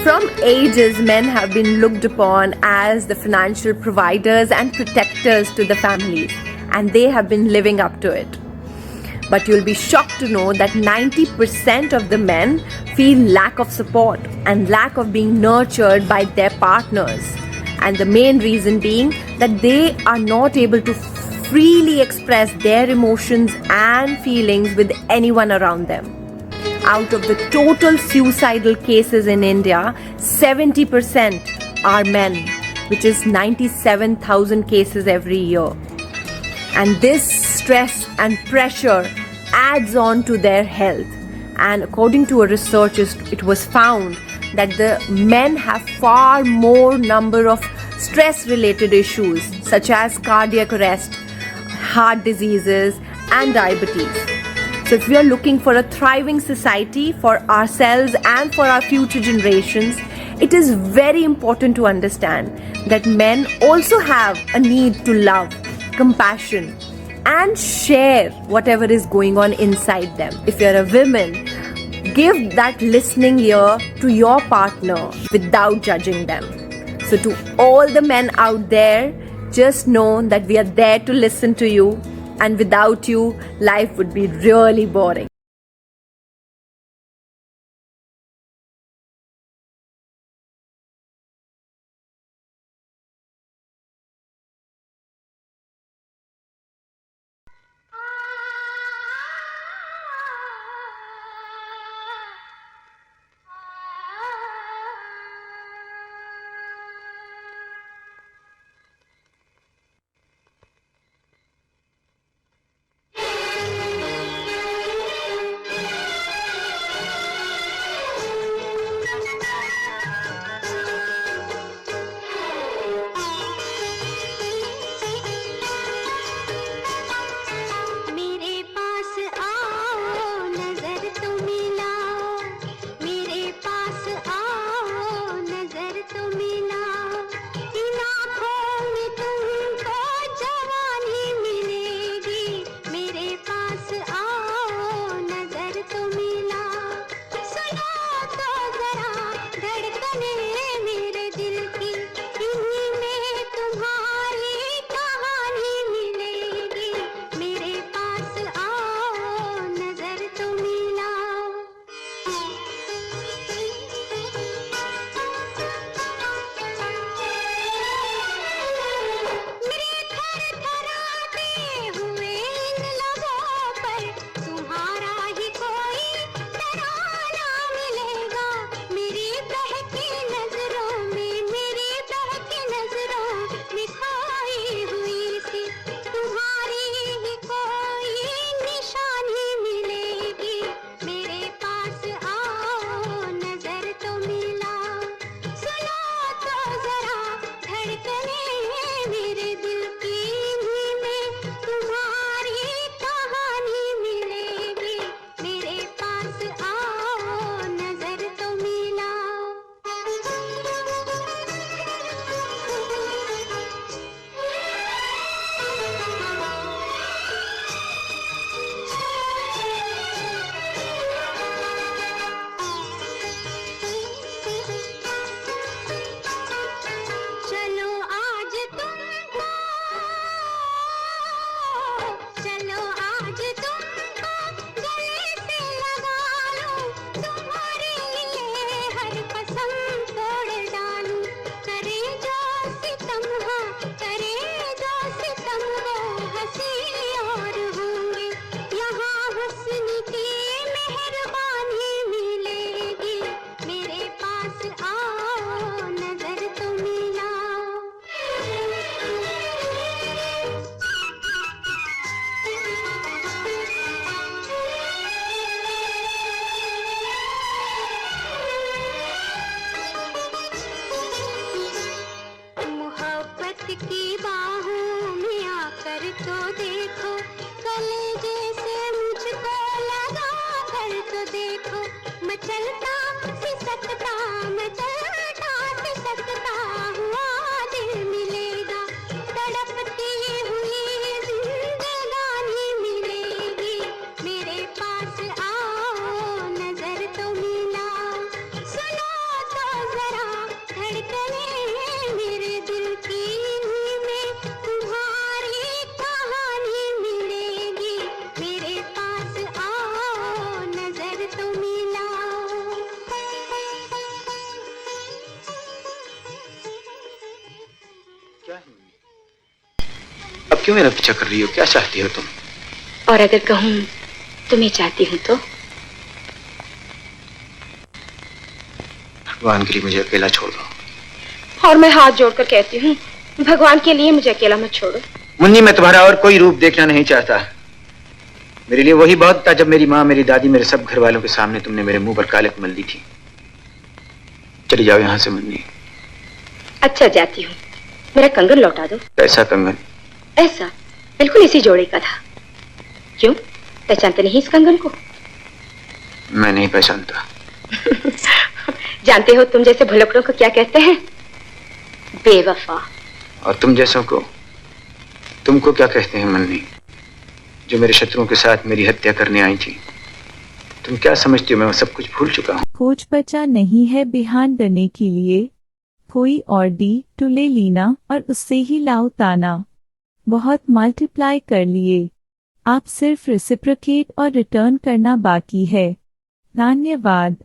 From ages, men have been looked upon as the financial providers and protectors to the families, and they have been living up to it. But you'll be shocked to know that 90% of the men feel lack of support and lack of being nurtured by their partners. And the main reason being that they are not able to freely express their emotions and feelings with anyone around them. Out of the total suicidal cases in India, 70% are men, which is 97,000 cases every year. And this stress and pressure adds on to their health. And according to a research, it was found that the men have far more number of stress-related issues such as cardiac arrest, heart diseases, and diabetes. So if we are looking for a thriving society for ourselves and for our future generations, it is very important to understand that men also have a need to love, compassion, and share whatever is going on inside them. If you're a woman, give that listening ear to your partner without judging them. So to all the men out there, just know that we are there to listen to you, and without you, life would be really boring. क्यों मेरा पीछा कर रही हो? क्या चाहती हो तुम? और अगर कहूं तुम्हें चाहती हूं तो? भगवान के लिए मुझे अकेला छोड़ दो। और मैं हाथ जोड़कर कहती हूँ, भगवान के लिए मुझे अकेला मत छोड़ो। मुन्नी, मैं तुम्हारा और कोई रूप देखना नहीं चाहता। मेरे लिए वही बहुत था जब मेरी माँ, मेरी दादी, मेरे सब घर वालों के सामने तुमने मेरे मुंह पर कालिक मल दी थी। चली जाओ यहाँ से मुन्नी। अच्छा, जाती हूँ। मेरा कंगन लौटा दो। कैसा कंगन? ऐसा, बिल्कुल इसी जोड़े का था। क्यों, पहचानते नहीं इस कंगन को? मैं नहीं पहचानता। जानते हो तुम जैसे भुलक्कड़ों को क्या कहते हैं? बेवफा। और तुम जैसों को, तुमको क्या कहते हैं मुन्नी, जो मेरे शत्रुओं के साथ मेरी हत्या करने आई थी? तुम क्या समझती हो मैं वो सब कुछ भूल चुका हूँ? खोज बचा नहीं है बिहान डरने के लिए, कोई और डी टू ले लीना और उससे ही लाओ ताना। बहुत मल्टीप्लाई कर लिए, आप सिर्फ रेसिप्रोकेट और रिटर्न करना बाकी है। धन्यवाद।